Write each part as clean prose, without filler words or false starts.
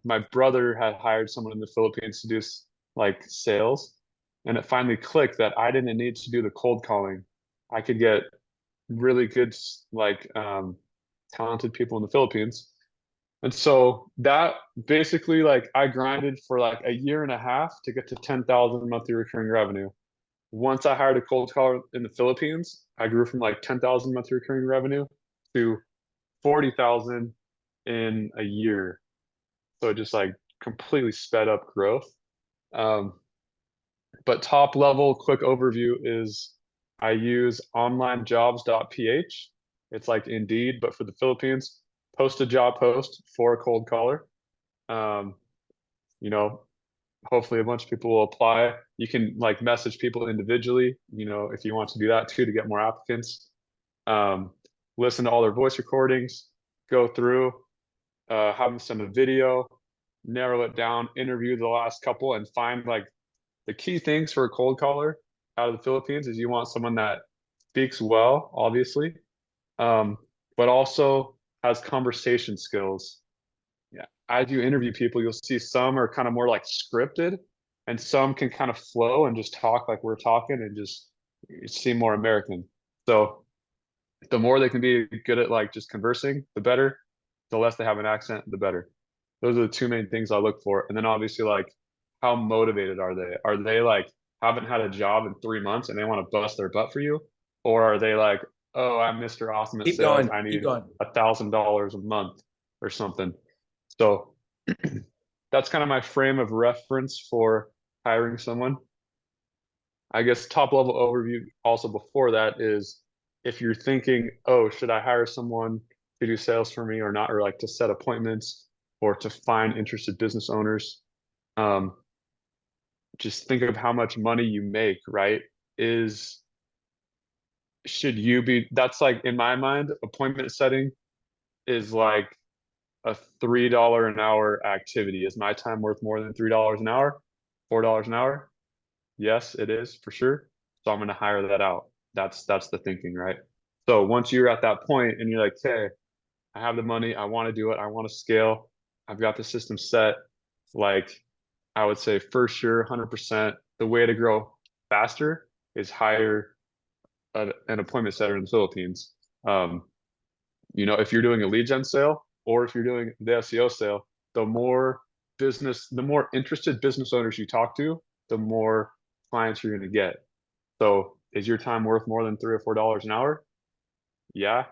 my brother had hired someone in the Philippines to do like sales, and it finally clicked that I didn't need to do the cold calling. I could get really good like talented people in the Philippines. And so that basically like I grinded for like a year and a half to get to 10,000 monthly recurring revenue. Once I hired a cold caller in the Philippines, I grew from like 10,000 monthly recurring revenue to 40,000 in a year. So it just like completely sped up growth. Um, but top level quick overview is I use onlinejobs.ph. It's like Indeed, but for the Philippines. Post a job post for a cold caller. Um, you know, hopefully a bunch of people will apply. You can like message people individually, if you want to do that too to get more applicants. Um, Listen to all their voice recordings, go through, have them send a video, narrow it down, interview the last couple, and find like the key things for a cold caller out of the Philippines is you want someone that speaks well, obviously, um, but also has conversation skills. Yeah. As you interview people, you'll see some are kind of more like scripted, and some can kind of flow and just talk like we're talking and just seem more American. So the more they can be good at like just conversing, the better. The less they have an accent, the better. Those are the two main things I look for. And then obviously like how motivated are they? Are they like haven't had a job in 3 months and they want to bust their butt for you? Or are they like, oh, I'm Mr. Awesome at Keep sales. going. I Keep need going. $1,000 a month or something. So that's kind of my frame of reference for hiring someone. I guess top level overview also before that is if you're thinking, oh, should I hire someone to do sales for me or not, or like to set appointments or to find interested business owners, um, just think of how much money you make, right? Is should you be, that's like in my mind, appointment setting is like a $3 an hour activity. Is my time worth more than $3 an hour? $4 an hour? Yes, it is for sure. So I'm going to hire that out. That's the thinking, right? So once you're at that point and you're like, hey, I have the money, I want to do it, I want to scale, I've got the system set, like I would say for sure, 100%, the way to grow faster is hire an appointment setter in the Philippines. Um, if you're doing a lead gen sale or if you're doing the SEO sale, the more interested business owners you talk to, the more clients you're going to get. So is your time worth more than $3 or $4 an hour? Yeah.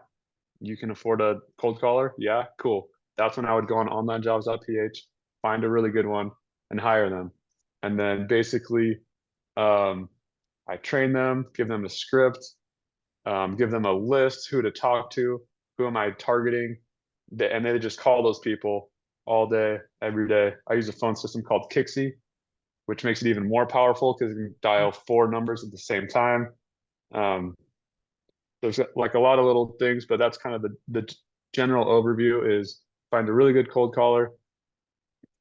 You can afford a cold caller? Yeah, cool. That's when I would go on onlinejobs.ph, find a really good one and hire them. And then basically, um, I train them, give them a script, give them a list, who to talk to, who am I targeting, and they just call those people all day, every day. I use a phone system called Kixi, which makes it even more powerful because you can dial 4 numbers at the same time. Um, there's like a lot of little things, but that's kind of the general overview is find a really good cold caller,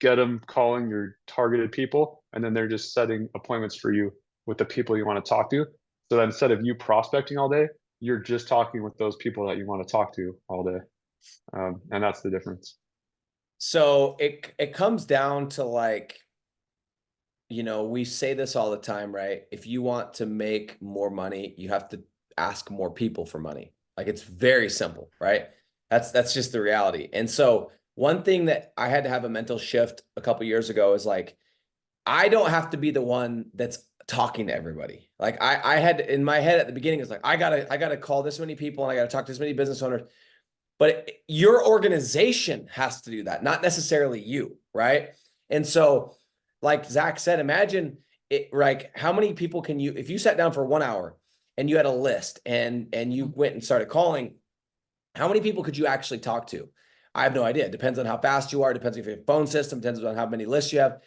get them calling your targeted people, and then they're just setting appointments for you with the people you want to talk to. So that instead of you prospecting all day, you're just talking with those people that you want to talk to all day. And that's the difference. So it comes down to like, we say this all the time, right? If you want to make more money, you have to ask more people for money. Like it's very simple, right? That's just the reality. And so one thing that I had to have a mental shift a couple years ago is like, I don't have to be the one that's talking to everybody. Like I had in my head at the beginning, it's like, I gotta call this many people and I gotta talk to this many business owners. But your organization has to do that, not necessarily you, right? And so, like Zach said, imagine it like how many people can you, if you sat down for 1 hour and you had a list and you went and started calling, how many people could you actually talk to? I have no idea. It depends on how fast you are, depends if you have a phone system, depends on how many lists you have.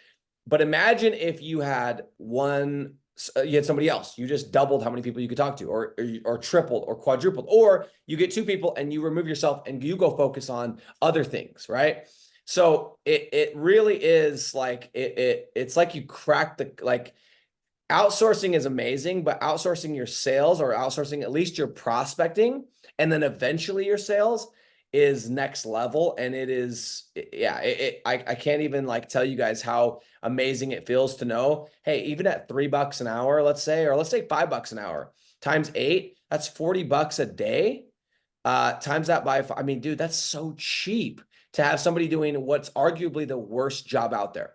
But imagine if you had you had somebody else. You just doubled how many people you could talk to, or tripled, or quadrupled, or you get 2 people and you remove yourself and you go focus on other things, right? So it really is like it's like you crack the like outsourcing is amazing, but outsourcing your sales or outsourcing at least your prospecting and then eventually your sales is next level. And it is, yeah, I can't even like tell you guys how amazing it feels to know, hey, even at $3 an hour, let's say, or let's say $5 an hour times 8, that's $40 a day. Times that by, I mean, dude, that's so cheap to have somebody doing what's arguably the worst job out there.